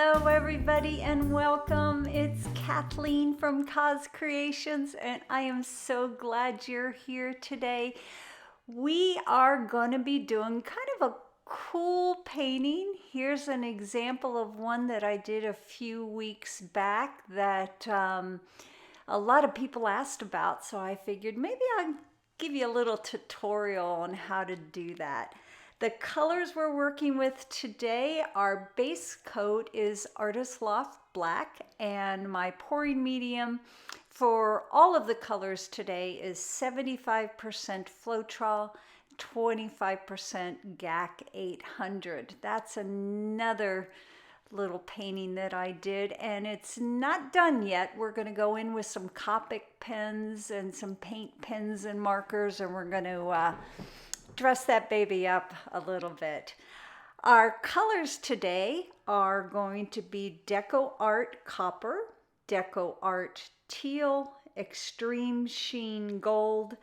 Hello everybody and welcome. It's Kathleen from COZ Creations and I am so glad you're here today. We are going to be doing kind of a cool painting. Here's an example of one that I did a few weeks back that a lot of people asked about, so I figured maybe I'll give you a little tutorial on how to do that. The colors we're working with today, our base coat is Artist Loft Black, and my pouring medium for all of the colors today is 75% Floetrol, 25% GAC 800. That's another little painting that I did, and it's not done yet. We're going to go in with some Copic pens and some paint pens and markers, and we're going to dress that baby up a little bit. Our colors today are going to be Deco Art Copper, Deco Art Teal, Extreme Sheen Gold,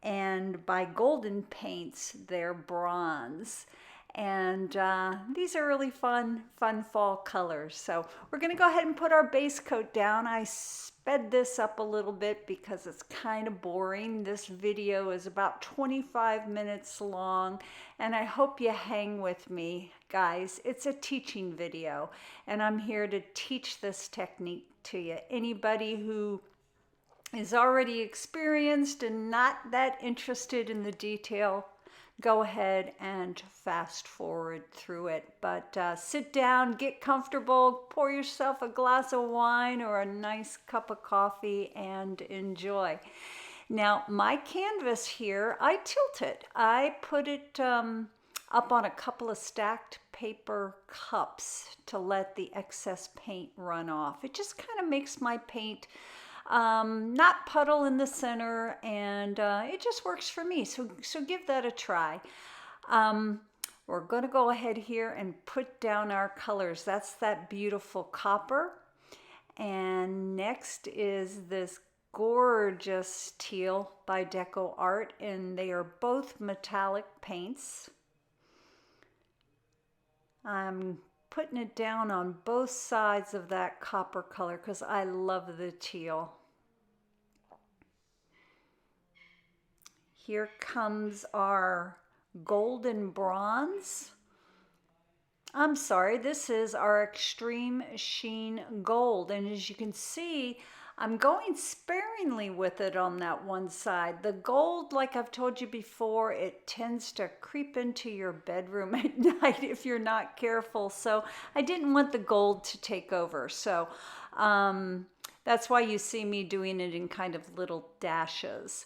and by Golden Paints, they're bronze. And these are really fun fall colors. So we're going to go ahead and put our base coat down. I sped this up a little bit because it's kind of boring. This video is about 25 minutes long, and I hope you hang with me, guys. It's a teaching video, and I'm here to teach this technique to you. Anybody who is already experienced and not that interested in the detail, go ahead and fast forward through it. But sit down, get comfortable, pour yourself a glass of wine or a nice cup of coffee and enjoy. Now, my canvas here, I tilt it. I put it up on a couple of stacked paper cups to let the excess paint run off. It just kind of makes my paint not puddle in the center, and it just works for me. So give that a try. We're going to go ahead here and put down our colors. That's that beautiful copper. And next is this gorgeous teal by Deco Art, and they are both metallic paints. I'm putting it down on both sides of that copper color because I love the teal. Here comes our golden bronze. I'm sorry, this is our extreme sheen gold. And as you can see, I'm going sparingly with it on that one side. The gold, like I've told you before, it tends to creep into your bedroom at night if you're not careful. So I didn't want the gold to take over. So that's why you see me doing it in kind of little dashes.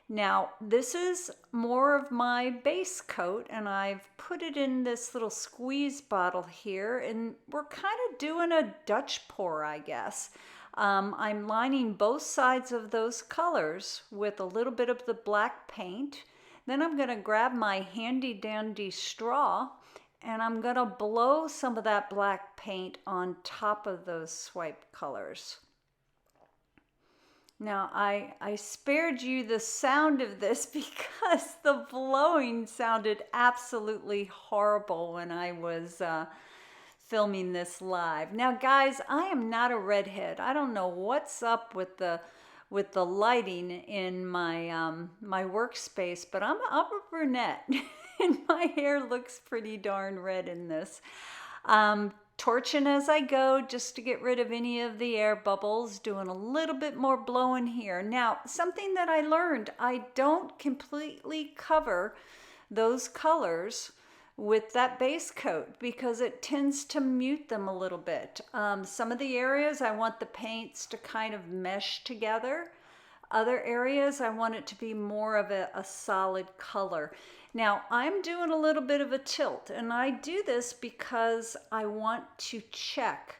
Now, this is more of my base coat, and I've put it in this little squeeze bottle here, and we're kind of doing a Dutch pour, I guess. I'm lining both sides of those colors with a little bit of the black paint. Then I'm going to grab my handy dandy straw, and I'm going to blow some of that black paint on top of those swipe colors. Now, I spared you the sound of this because the blowing sounded absolutely horrible when I was filming this live. Now, guys, I am not a redhead. I don't know what's up with the lighting in my my workspace, but I'm a brunette, and my hair looks pretty darn red in this. Torching as I go just to get rid of any of the air bubbles, doing a little bit more blowing here. Now, something that I learned, I don't completely cover those colors with that base coat because it tends to mute them a little bit. Some of the areas I want the paints to kind of mesh together. Other areas I want it to be more of a solid color. Now, I'm doing a little bit of a tilt, and I do this because I want to check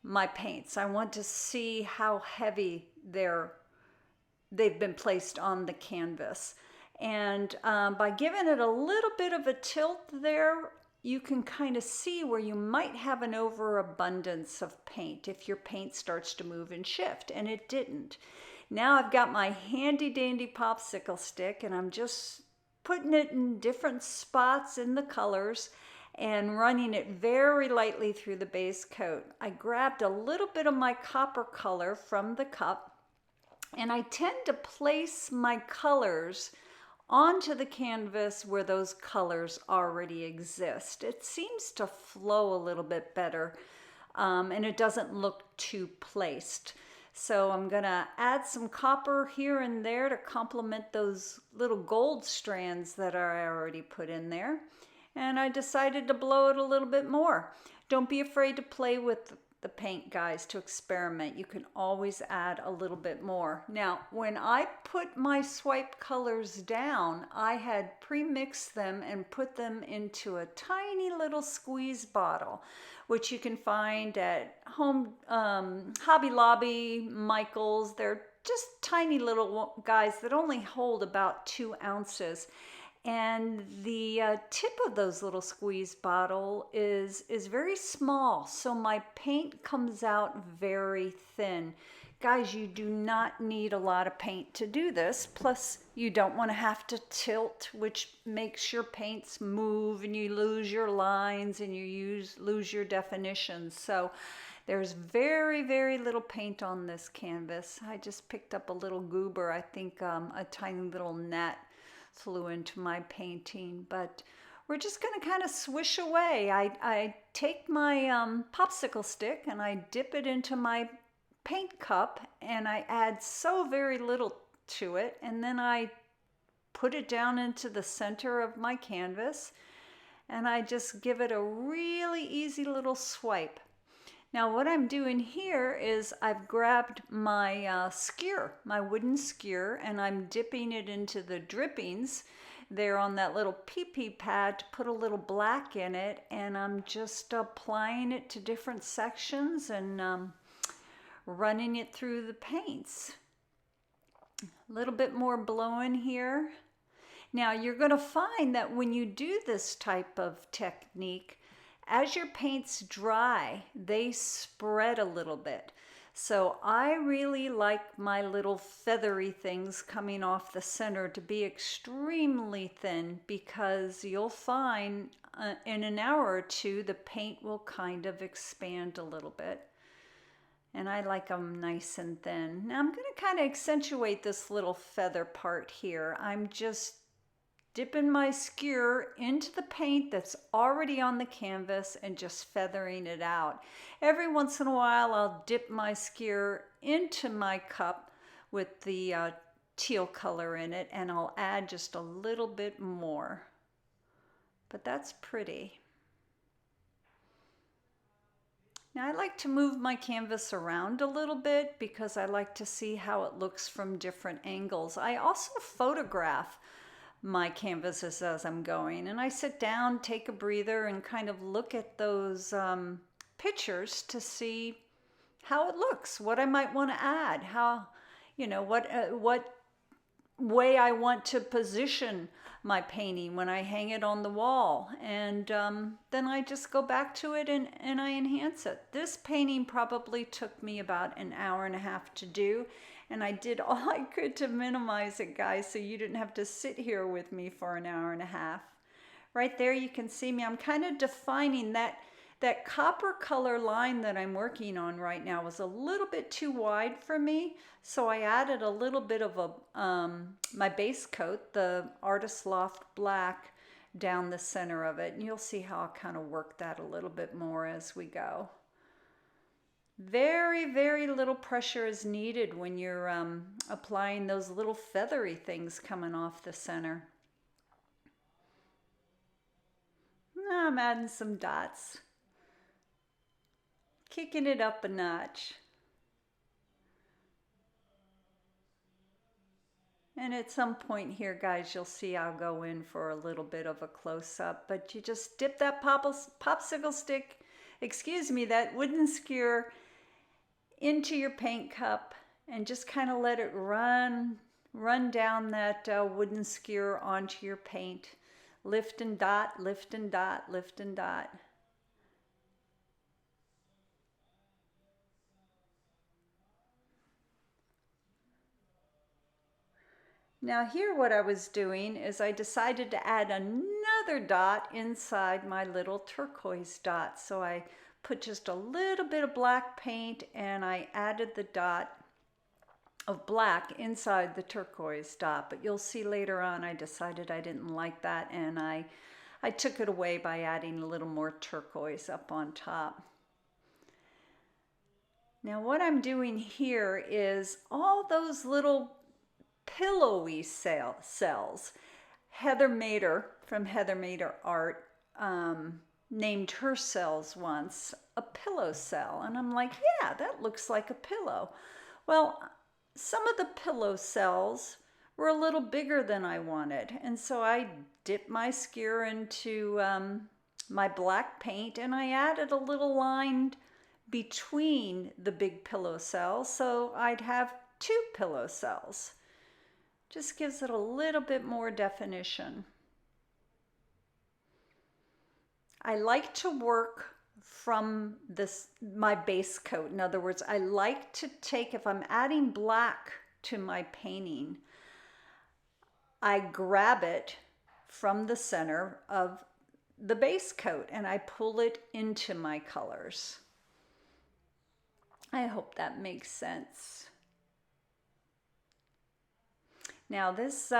my paints. I want to see how heavy they've been placed on the canvas. And by giving it a little bit of a tilt there, you can kind of see where you might have an overabundance of paint if your paint starts to move and shift, and it didn't. Now I've got my handy dandy popsicle stick, and I'm just putting it in different spots in the colors, and running it very lightly through the base coat. I grabbed a little bit of my copper color from the cup, and I tend to place my colors onto the canvas where those colors already exist. It seems to flow a little bit better, and it doesn't look too placed. So I'm gonna add some copper here and there to complement those little gold strands that I already put in there. And I decided to blow it a little bit more. Don't be afraid to play with the paint, guys, to experiment. You can always add a little bit more. Now, when I put my swipe colors down, I had pre-mixed them and put them into a tiny little squeeze bottle, which you can find at Hobby Lobby, Michael's. They're just tiny little guys that only hold about 2 ounces. And the tip of those little squeeze bottle is very small, so my paint comes out very thin. Guys, you do not need a lot of paint to do this. Plus, you don't want to have to tilt, which makes your paints move and you lose your lines and you lose your definitions. So there's very, very little paint on this canvas. I just picked up a little goober. I think a tiny little gnat flew into my painting, but we're just going to kind of swish away. I take my popsicle stick and I dip it into my paint cup and I add so very little to it, and then I put it down into the center of my canvas and I just give it a really easy little swipe. Now what I'm doing here is I've grabbed my skewer, my wooden skewer, and I'm dipping it into the drippings there on that little pee-pee pad to put a little black in it, and I'm just applying it to different sections and running it through the paints. A little bit more blowing here. Now you're going to find that when you do this type of technique, as your paints dry, they spread a little bit. So I really like my little feathery things coming off the center to be extremely thin, because you'll find in an hour or two the paint will kind of expand a little bit. And I like them nice and thin. Now I'm going to kind of accentuate this little feather part here. I'm just dipping my skewer into the paint that's already on the canvas and just feathering it out. Every once in a while I'll dip my skewer into my cup with the teal color in it, and I'll add just a little bit more. But that's pretty. Now I like to move my canvas around a little bit because I like to see how it looks from different angles. I also photograph my canvases as I'm going, and I sit down, take a breather, and kind of look at those pictures to see how it looks, what I might want to add, how, you know, what way I want to position my painting when I hang it on the wall. And then I just go back to it and I enhance it. This painting probably took me about an hour and a half to do, and I did all I could to minimize it, guys, so you didn't have to sit here with me for an hour and a half. Right there you can see me. I'm kind of defining that copper color line that I'm working on right now was a little bit too wide for me, so I added a little bit of my base coat, the Artist Loft Black, down the center of it, and you'll see how I'll kind of work that a little bit more as we go. Very, very little pressure is needed when you're applying those little feathery things coming off the center. Now I'm adding some dots, kicking it up a notch. And at some point here, guys, you'll see I'll go in for a little bit of a close-up, but you just dip that popsicle stick, that wooden skewer, into your paint cup and just kind of let it run down that wooden skewer onto your paint. Lift and dot, lift and dot, lift and dot. Now here what I was doing is I decided to add another dot inside my little turquoise dot. So I put just a little bit of black paint and I added the dot of black inside the turquoise dot. But you'll see later on I decided I didn't like that, and I took it away by adding a little more turquoise up on top. Now what I'm doing here is all those little pillowy cells. Heather Mader from Heather Mader Art named her cells once a pillow cell. And I'm like, yeah, that looks like a pillow. Well, some of the pillow cells were a little bigger than I wanted. And so I dipped my skewer into my black paint and I added a little line between the big pillow cells so I'd have two pillow cells. Just gives it a little bit more definition. I like to work from my base coat. In other words, I like to take, if I'm adding black to my painting, I grab it from the center of the base coat and I pull it into my colors. I hope that makes sense. Now this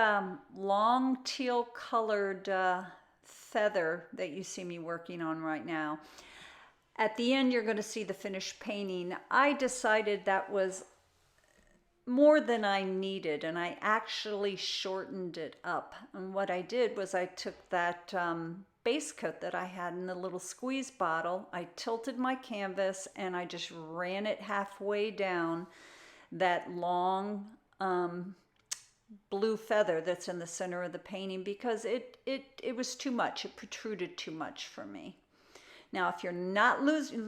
long teal colored feather that you see me working on right now, at the end you're going to see the finished painting. I decided that was more than I needed and I actually shortened it up. And what I did was I took that base coat that I had in the little squeeze bottle, I tilted my canvas and I just ran it halfway down that long blue feather that's in the center of the painting because it was too much. It protruded too much for me. Now, if you're not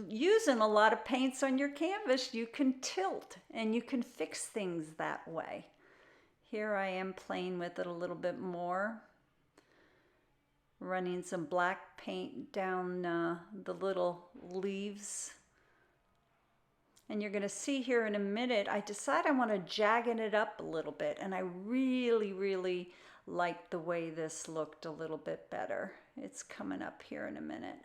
using a lot of paints on your canvas, you can tilt and you can fix things that way. Here I am playing with it a little bit more, running some black paint down the little leaves. And you're going to see here in a minute, I decide I want to jagged it up a little bit. And I really, really like the way this looked a little bit better. It's coming up here in a minute.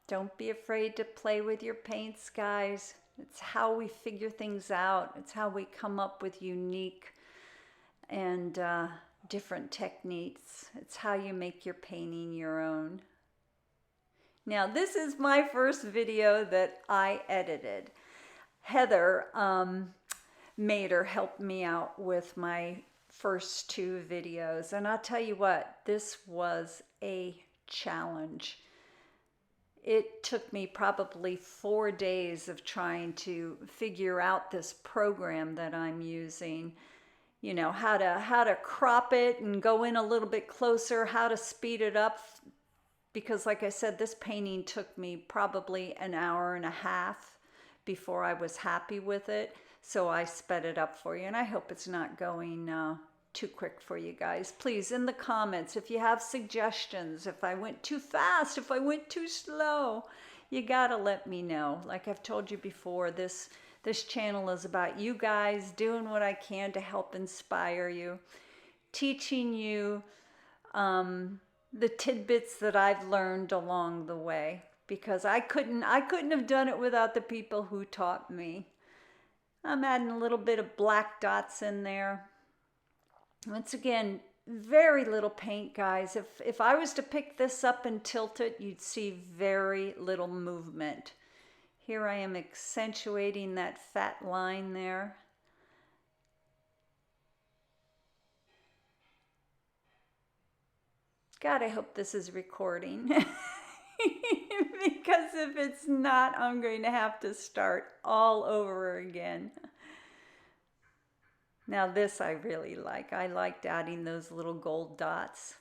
Don't be afraid to play with your paints, guys. It's how we figure things out. It's how we come up with unique and different techniques. It's how you make your painting your own. Now, this is my first video that I edited. Heather Mader helped me out with my first two videos. And I'll tell you what, this was a challenge. It took me probably 4 days of trying to figure out this program that I'm using. You know, how to crop it and go in a little bit closer, how to speed it up. Because like I said, this painting took me probably an hour and a half before I was happy with it. So I sped it up for you, and I hope it's not going too quick for you guys. Please, in the comments, if you have suggestions, if I went too fast, if I went too slow, you gotta let me know. Like I've told you before, this channel is about you guys, doing what I can to help inspire you, teaching you the tidbits that I've learned along the way, because I couldn't have done it without the people who taught me. I'm adding a little bit of black dots in there. Once again, very little paint, guys. If I was to pick this up and tilt it, you'd see very little movement. Here I am accentuating that fat line there. God, I hope this is recording. Because if it's not, I'm going to have to start all over again. Now this I really like. I liked adding those little gold dots.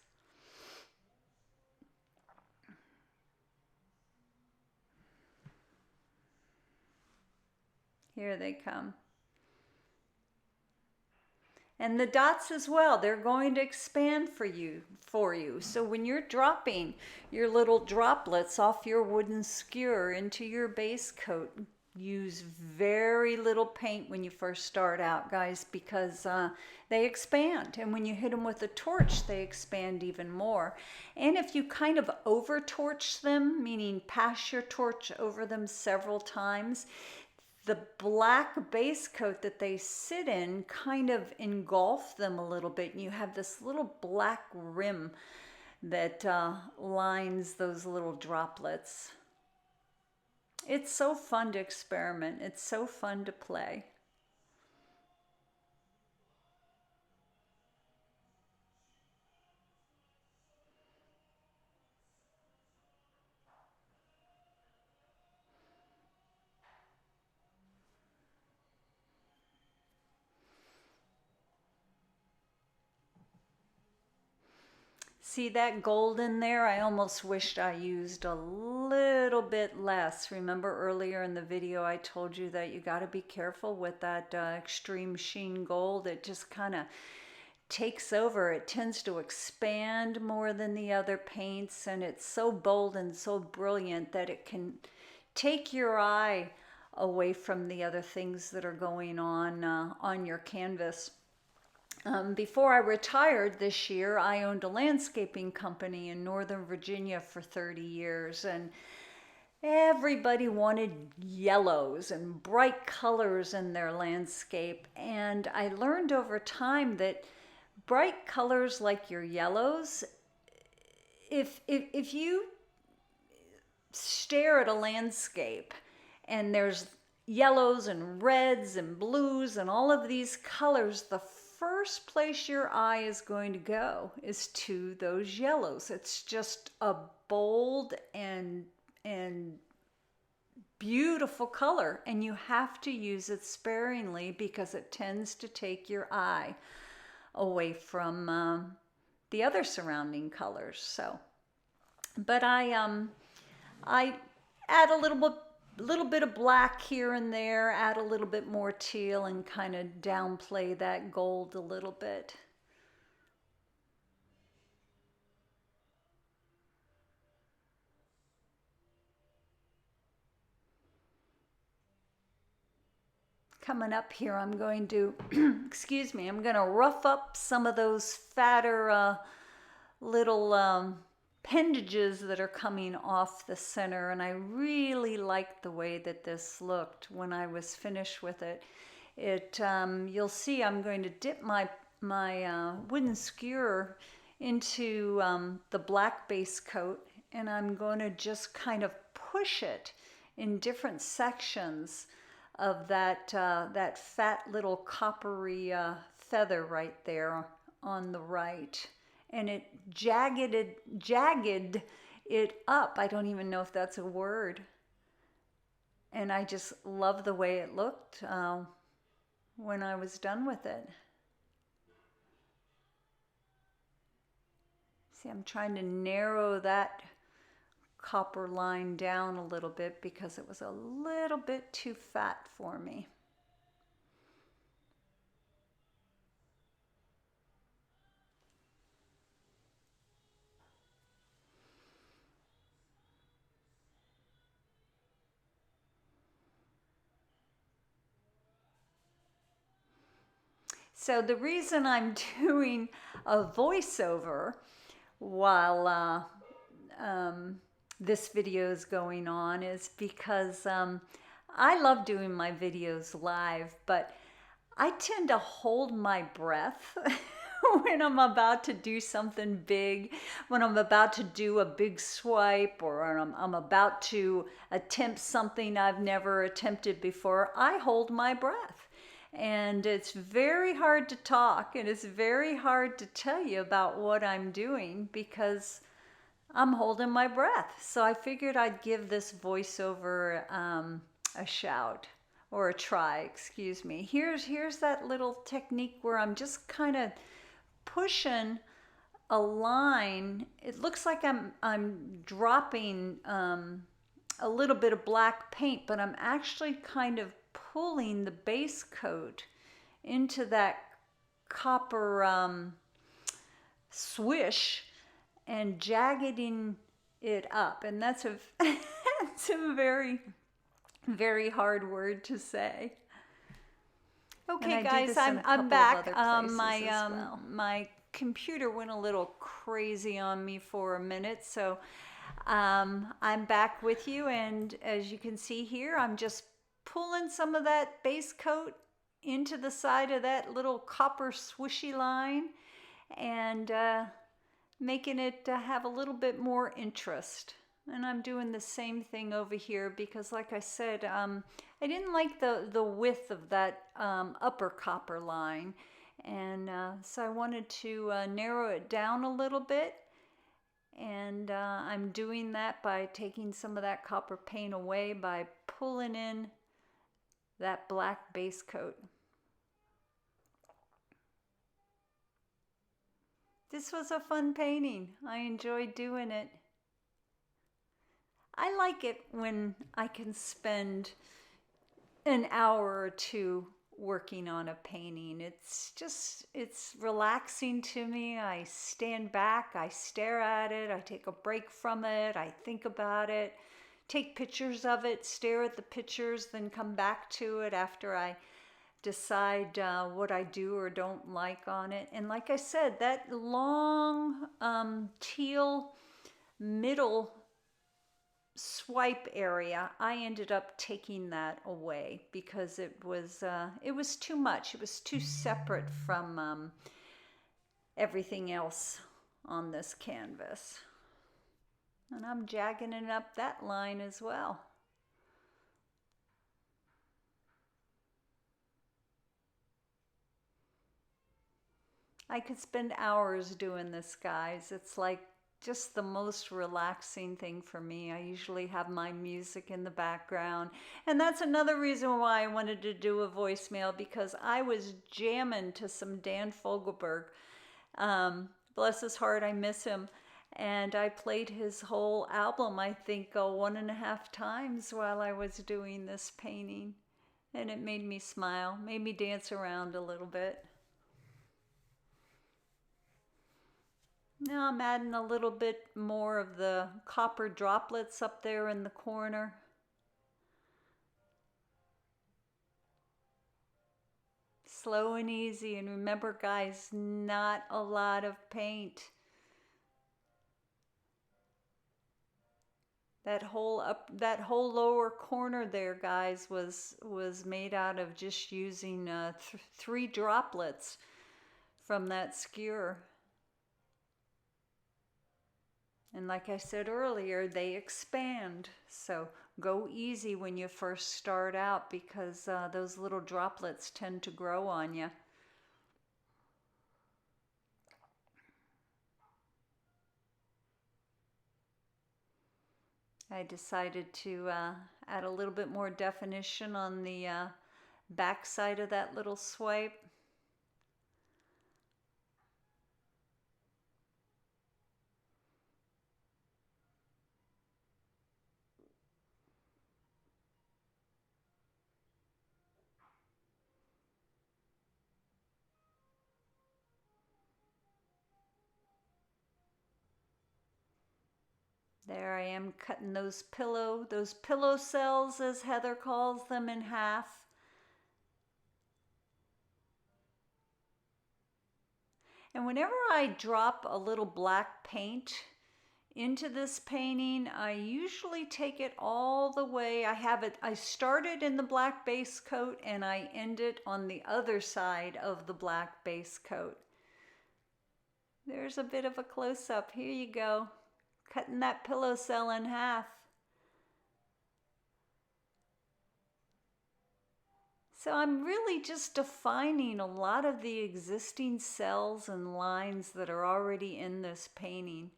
Here they come. And the dots as well, they're going to expand for you. So when you're dropping your little droplets off your wooden skewer into your base coat, use very little paint when you first start out, guys, because they expand. And when you hit them with a torch, they expand even more. And if you kind of over torch them, meaning pass your torch over them several times, the black base coat that they sit in kind of engulf them a little bit. And you have this little black rim that lines those little droplets. It's so fun to experiment. It's so fun to play. See that gold in there? I almost wished I used a little bit less. Remember earlier in the video I told you that you got to be careful with that extreme sheen gold. It just kind of takes over. It tends to expand more than the other paints, and it's so bold and so brilliant that it can take your eye away from the other things that are going on your canvas. Before I retired this year, I owned a landscaping company in Northern Virginia for 30 years, and everybody wanted yellows and bright colors in their landscape. And I learned over time that bright colors like your yellows, if you stare at a landscape and there's yellows and reds and blues and all of these colors, the first place your eye is going to go is to those yellows. It's just a bold and beautiful color, and you have to use it sparingly because it tends to take your eye away from the other surrounding colors. So, but I add a little bit of black here and there, add a little bit more teal, and kind of downplay that gold a little bit. Coming up here, I'm going to, excuse me, I'm going to rough up some of those fatter little appendages that are coming off the center, and I really liked the way that this looked when I was finished with it. You'll see I'm going to dip my wooden skewer into the black base coat, and I'm going to just kind of push it in different sections of that fat little coppery feather right there on the right. And it jagged it up. I don't even know if that's a word. And I just love the way it looked when I was done with it. See, I'm trying to narrow that copper line down a little bit because it was a little bit too fat for me. So the reason I'm doing a voiceover while this video is going on is because I love doing my videos live, but I tend to hold my breath when I'm about to do something big, when I'm about to do a big swipe, or I'm about to attempt something I've never attempted before. I hold my breath. And it's very hard to talk, and it's very hard to tell you about what I'm doing because I'm holding my breath. So I figured I'd give this voiceover a shout, or a try, excuse me. Here's that little technique where I'm just kind of pushing a line. It looks like I'm dropping a little bit of black paint, but I'm actually kind of pulling the base coat into that copper swish and jaggeding it up. And that's a, that's a very Very hard word to say. Okay, And I do guys, this in a I'm couple back. of other places as well. My computer went a little crazy on me for a minute, so I'm back with you, and as you can see here, I'm just pulling some of that base coat into the side of that little copper swishy line, and making it have a little bit more interest. And I'm doing the same thing over here because, like I said, I didn't like the width of that upper copper line. And so I wanted to narrow it down a little bit. And I'm doing that by taking some of that copper paint away by pulling in that black base coat. This was a fun painting. I enjoyed doing it. I like it when I can spend an hour or two working on a painting. It's relaxing to me. I stand back, I stare at it, I take a break from it, I think about it, take pictures of it, stare at the pictures, then come back to it after I decide what I do or don't like on it. And like I said, that long teal middle swipe area, I ended up taking that away because it was too much. It was too separate from everything else on this canvas. And I'm jagging it up that line as well. I could spend hours doing this, guys. It's like just the most relaxing thing for me. I usually have my music in the background. And that's another reason why I wanted to do a voicemail, because I was jamming to some Dan Fogelberg. Bless his heart, I miss him. And I played his whole album, I think, 1.5 times while I was doing this painting. And it made me smile, made me dance around a little bit. Now I'm adding a little bit more of the copper droplets up there in the corner. Slow and easy, and remember, guys, not a lot of paint. That whole lower corner there, guys, was made out of just using 3 droplets from that skewer. And like I said earlier, they expand. So go easy when you first start out, because those little droplets tend to grow on you. I decided to add a little bit more definition on the back side of that little swipe. There I am cutting those pillow cells, as Heather calls them, in half. And whenever I drop a little black paint into this painting, I usually take it all the way. I start it in the black base coat and I end it on the other side of the black base coat. There's a bit of a close-up. Here you go. Cutting that pillow cell in half. So I'm really just defining a lot of the existing cells and lines that are already in this painting.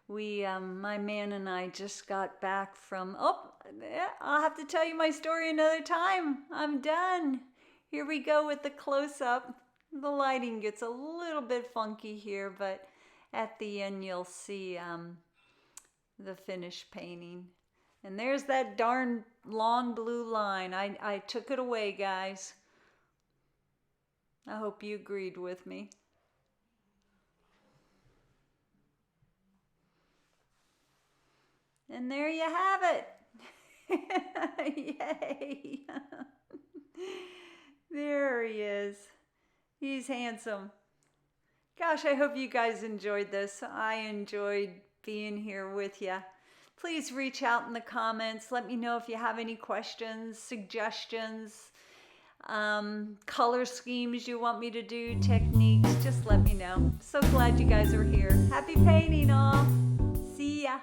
My man and I just got back from, I'll have to tell you my story another time. I'm done. Here we go with the close-up. The lighting gets a little bit funky here, but at the end you'll see the finished painting. And there's that darn long blue line. I took it away, guys. I hope you agreed with me. And there you have it. Yay. There he is. He's handsome. Gosh, I hope you guys enjoyed this. I enjoyed being here with you. Please reach out in the comments. Let me know if you have any questions, suggestions, color schemes you want me to do, techniques. Just let me know. So glad you guys are here. Happy painting all. See ya.